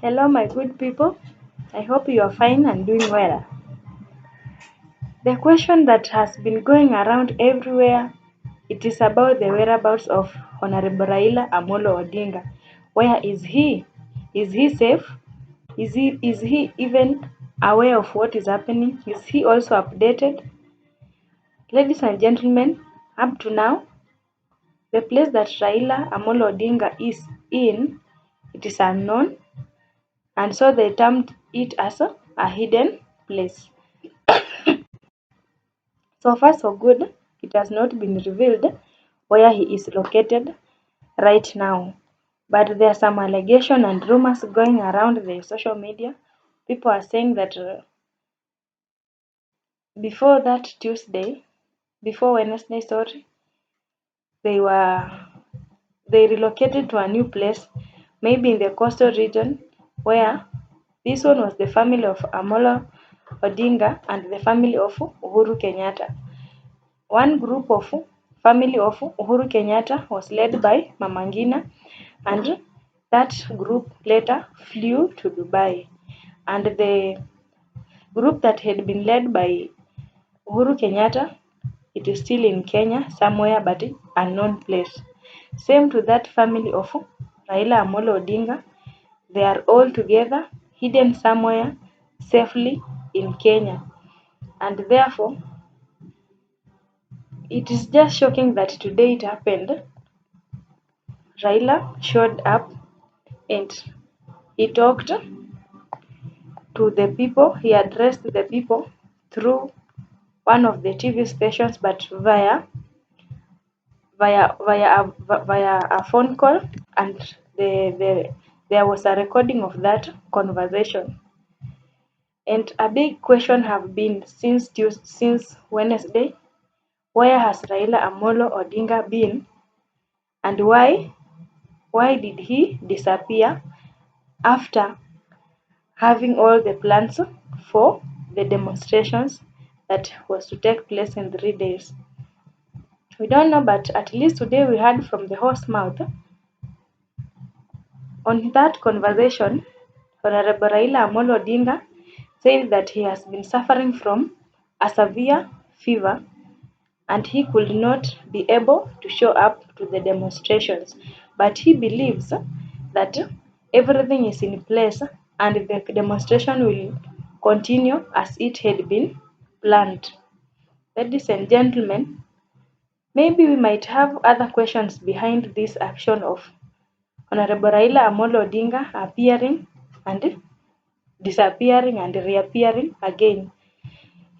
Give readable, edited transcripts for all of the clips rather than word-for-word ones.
Hello, my good people. I hope you are fine and doing well. The question that has been going around everywhere, it is about the whereabouts of Honorable Raila Amolo Odinga. Where is he? Is he safe? Is he even aware of what is happening? Is he also updated? Ladies and gentlemen, up to now, the place that Raila Amolo Odinga is in, it is unknown, and so they termed it as a hidden place. So far so good, it has not been revealed where he is located right now. But there are some allegations and rumors going around the social media. People are saying that before that Tuesday, before Wednesday, sorry, they were they relocated to a new place, maybe in the coastal region, where this one was the family of Amolo Odinga and the family of Uhuru Kenyatta. One group of family of Uhuru Kenyatta was led by Mama Ngina, and that group later flew to Dubai. And the group that had been led by Uhuru Kenyatta, it is still in Kenya somewhere but unknown place. Same to that family of Raila Amolo Odinga. They are all together, hidden somewhere safely in Kenya. And therefore, it is just shocking that today it happened. Raila showed up and he talked to the people, he addressed the people through one of the TV stations, but via a phone call, and there was a recording of that conversation. And a big question have been since Wednesday, where has Raila Amolo Odinga been, and why did he disappear after having all the plans for the demonstrations that was to take place in 3 days? We don't know, but at least today we heard from the horse mouth. On that conversation, Honorable Raila Amolo Odinga said that he has been suffering from a severe fever and he could not be able to show up to the demonstrations. But he believes that everything is in place and the demonstration will continue as it had been planned. Ladies and gentlemen, maybe we might have other questions behind this action of Honorable Raila Amolo Odinga appearing and disappearing and reappearing again.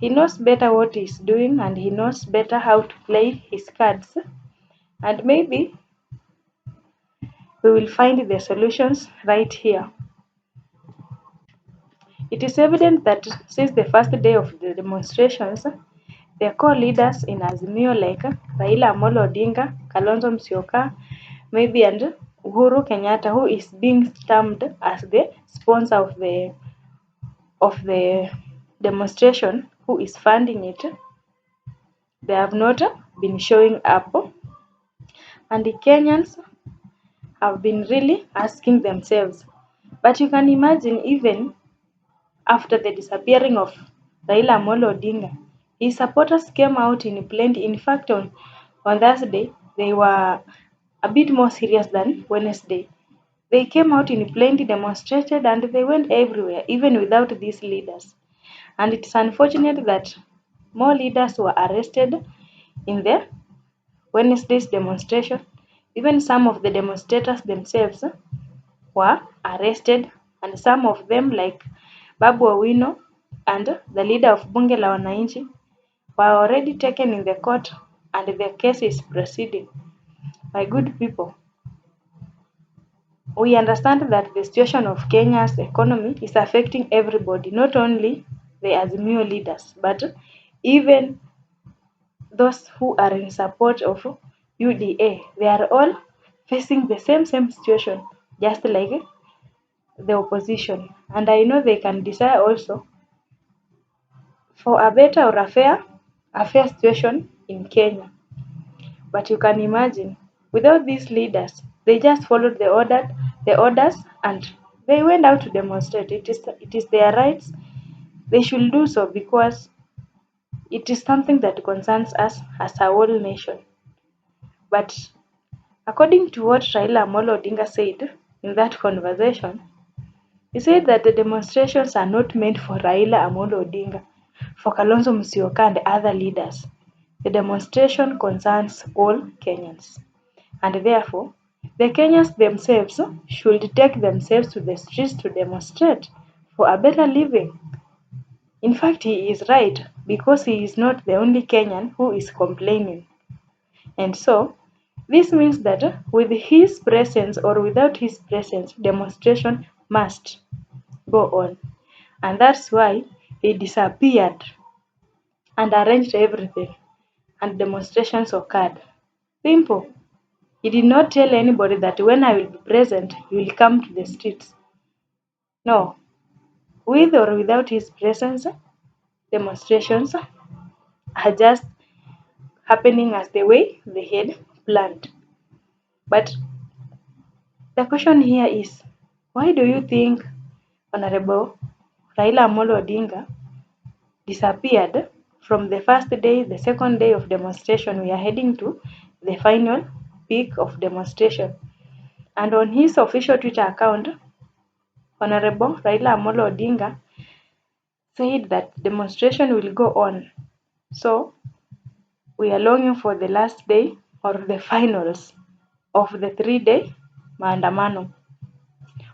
He knows better what he's doing and he knows better how to play his cards. And maybe we will find the solutions right here. It is evident that since the first day of the demonstrations, the core leaders in Azimio like Raila Amolo Odinga, Kalonzo Musyoka, maybe and Uhuru Kenyatta, who is being termed as the sponsor of the demonstration, who is funding it, they have not been showing up. And the Kenyans have been really asking themselves. But you can imagine, even after the disappearing of Raila Amolo Odinga, his supporters came out in plenty. In fact, on Thursday, they were a bit more serious than Wednesday. They came out in plenty, demonstrated, and they went everywhere, even without these leaders. And it's unfortunate that more leaders were arrested in the Wednesday's demonstration. Even some of the demonstrators themselves were arrested, and some of them, like Babu Owino and the leader of Bunge la Wananchi, were already taken in the court and the case is proceeding. My good people, we understand that the situation of Kenya's economy is affecting everybody, not only the Azimio leaders, but even those who are in support of UDA. They are all facing the same situation, just like the opposition. And I know they can desire also for a better or a fair situation in Kenya. But you can imagine, without these leaders, they just followed the orders and They went out to demonstrate. It is their rights. They should do so because it is something that concerns us as a whole nation. But according to what Raila Amolo Odinga said in that conversation, he said that the demonstrations are not meant for Raila Amolo Odinga, for Kalonzo Musyoka and other leaders. The demonstration concerns all Kenyans, and therefore, the Kenyans themselves should take themselves to the streets to demonstrate for a better living. In fact, he is right because he is not the only Kenyan who is complaining. And so, this means that with his presence or without his presence, demonstration must go on. And that's why he disappeared and arranged everything, and demonstrations occurred. Simple. He did not tell anybody that when I will be present, you will come to the streets. No. With or without his presence, demonstrations are just happening as the way they had planned. But the question here is, why do you think Honorable Raila Amolo Odinga disappeared from the first day, the second day of demonstration? We are heading to the final peak of demonstration. And on his official Twitter account, Honorable Raila Amolo Odinga said that demonstration will go on. So we are longing for the last day or the finals of the 3-day maandamano.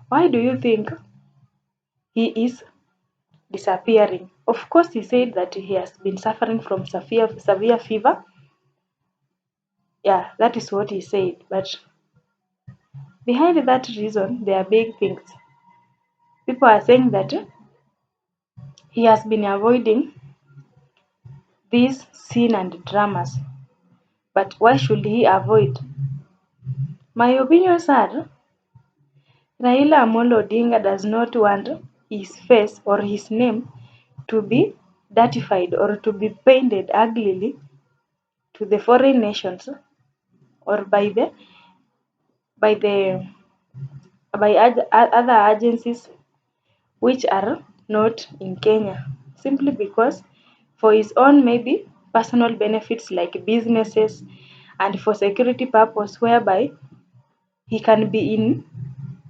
Why do you think he is disappearing? Of course, he said that he has been suffering from severe fever. Yeah, that is what he said. But behind that reason, there are big things. People are saying that he has been avoiding these sin and dramas. But why should he avoid? My opinions are Raila Amolo Odinga does not want his face or his name to be dirtified or to be painted uglily to the foreign nations or by the other agencies which are not in Kenya, simply because for his own maybe personal benefits like businesses and for security purpose whereby he can be in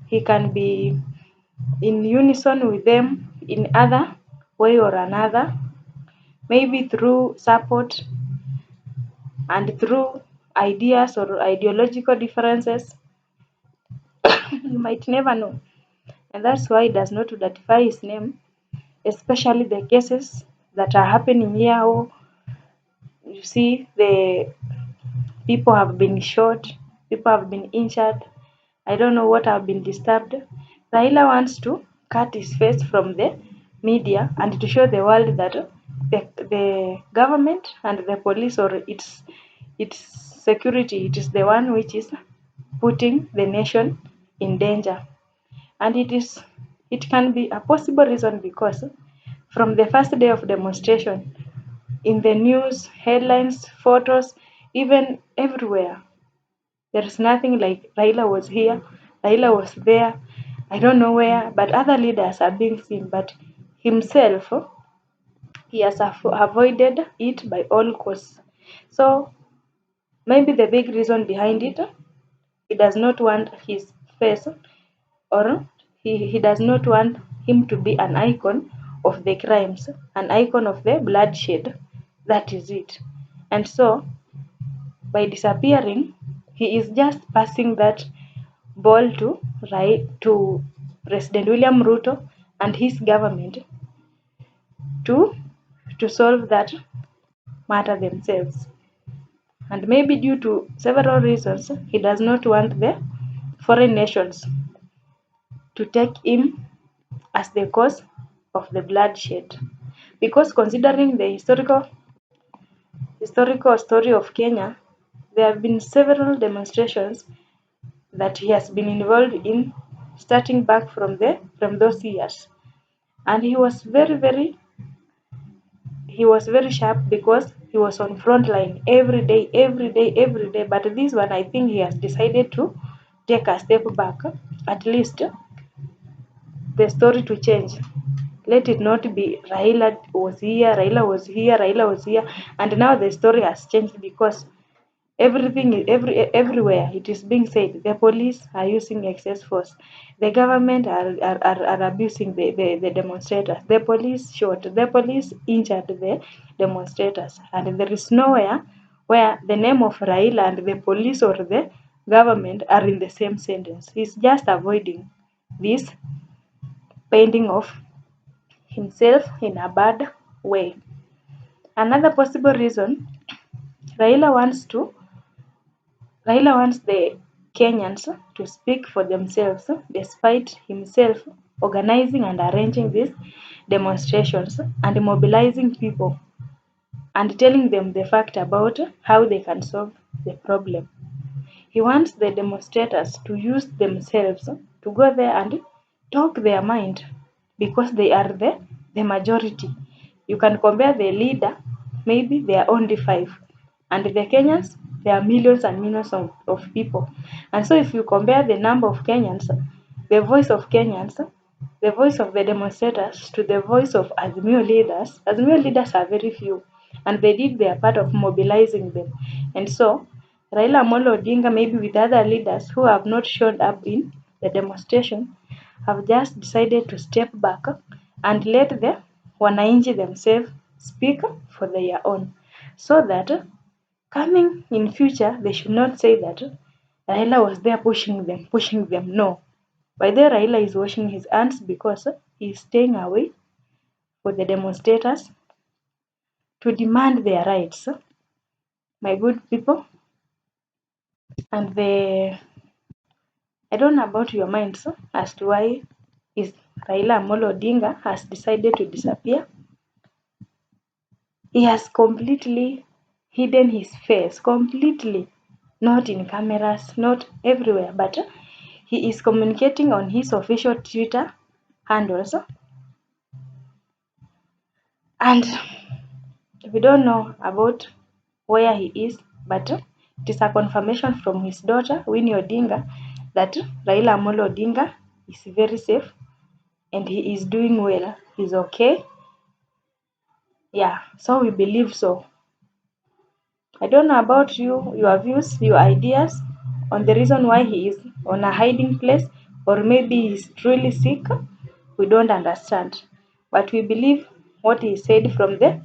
he can be in unison with them in other way or another, maybe through support and through ideas or ideological differences. You might never know. And that's why he does not identify his name, especially the cases that are happening here. Oh, you see, the people have been shot, people have been injured. I don't know what have been disturbed. Raila wants to cut his face from the media and to show the world that the government and the police or its security, it is the one which is putting the nation in danger. And it can be a possible reason because from the first day of demonstration, in the news, headlines, photos, even everywhere, there is nothing like Raila was here, Raila was there, I don't know where, but other leaders are being seen. But himself, he has avoided it by all costs. So maybe the big reason behind it, he does not want his face or he does not want him to be an icon of the crimes, an icon of the bloodshed. That is it. And so by disappearing, he is just passing that ball to to President William Ruto and his government to to solve that matter themselves. And maybe due to several reasons, he does not want the foreign nations to take him as the cause of the bloodshed. Because considering the historical story of Kenya, there have been several demonstrations that he has been involved in starting back from those years. And he was very sharp because he was on front line every day, every day, every day. But this one I think he has decided to take a step back, at least the story to change. Let it not be Raila was here, Raila was here, Raila was here, and now the story has changed because everywhere it is being said the police are using excess force, the government are abusing the demonstrators, the police shot, the police injured the demonstrators, and there is nowhere where the name of Raila and the police or the government are in the same sentence. He's just avoiding this painting of himself in a bad way. Another possible reason, Raila wants to Raila wants the Kenyans to speak for themselves despite himself organizing and arranging these demonstrations and mobilizing people and telling them the fact about how they can solve the problem. He wants the demonstrators to use themselves to go there and talk their mind because they are the majority. You can compare the leader, maybe they are only five, and the Kenyans, there are millions and millions of people. And so, if you compare the number of Kenyans, the voice of Kenyans, the voice of the demonstrators to the voice of Azimio leaders are very few, and they did their part of mobilizing them. And so, Raila Amolo Odinga, maybe with other leaders who have not showed up in the demonstration, have just decided to step back and let the Wananchi themselves speak for their own, so that coming in future they should not say that Raila was there pushing them. No, by the Raila is washing his hands because he is staying away for the demonstrators to demand their rights. My good people, and I don't know about your minds as to why is Raila Amolo Odinga has decided to disappear. He has completely hidden his face, completely, not in cameras, not everywhere, but he is communicating on his official Twitter handles. And we don't know about where he is, but it is a confirmation from his daughter, Winnie Odinga, that Raila Amolo Odinga is very safe and he is doing well. He's okay. Yeah, so we believe so. I don't know about you, your views, your ideas on the reason why he is on a hiding place, or maybe he's truly sick. We don't understand, but we believe what he said from the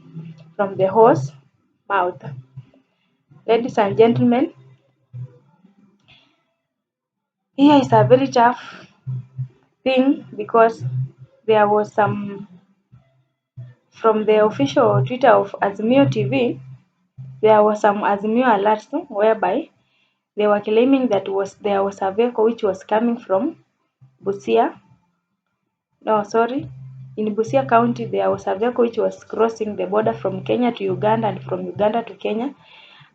horse mouth. Ladies and gentlemen, here is a very tough thing because there was some from the official Twitter of Azimio TV. There was some Azimio alerts whereby they were claiming that there was a vehicle which was coming from Busia. No, sorry. In Busia County, there was a vehicle which was crossing the border from Kenya to Uganda and from Uganda to Kenya,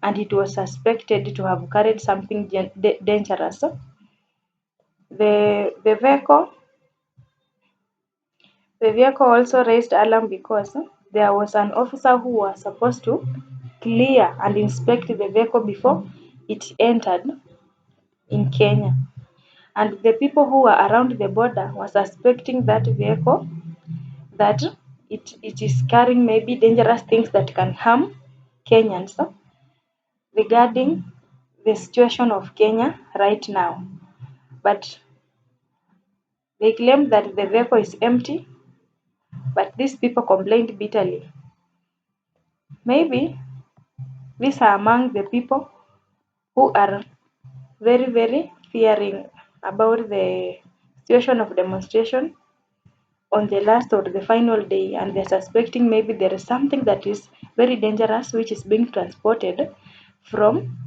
and it was suspected to have carried something dangerous. The vehicle also raised alarm because there was an officer who was supposed to clear and inspect the vehicle before it entered in Kenya. And the people who were around the border were suspecting that vehicle that it is carrying maybe dangerous things that can harm Kenyans regarding the situation of Kenya right now. But they claim that the vehicle is empty, but these people complained bitterly. Maybe these are among the people who are very, very fearing about the situation of demonstration on the last or the final day, and they're suspecting maybe there is something that is very dangerous which is being transported from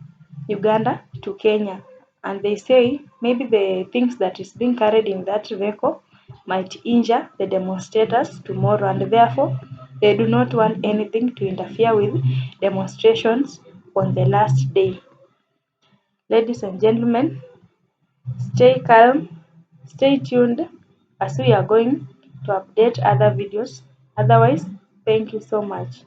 Uganda to Kenya. And they say maybe the things that is being carried in that vehicle might injure the demonstrators tomorrow, and therefore they do not want anything to interfere with demonstrations on the last day. Ladies and gentlemen, stay calm, stay tuned as we are going to update other videos. Otherwise, thank you so much.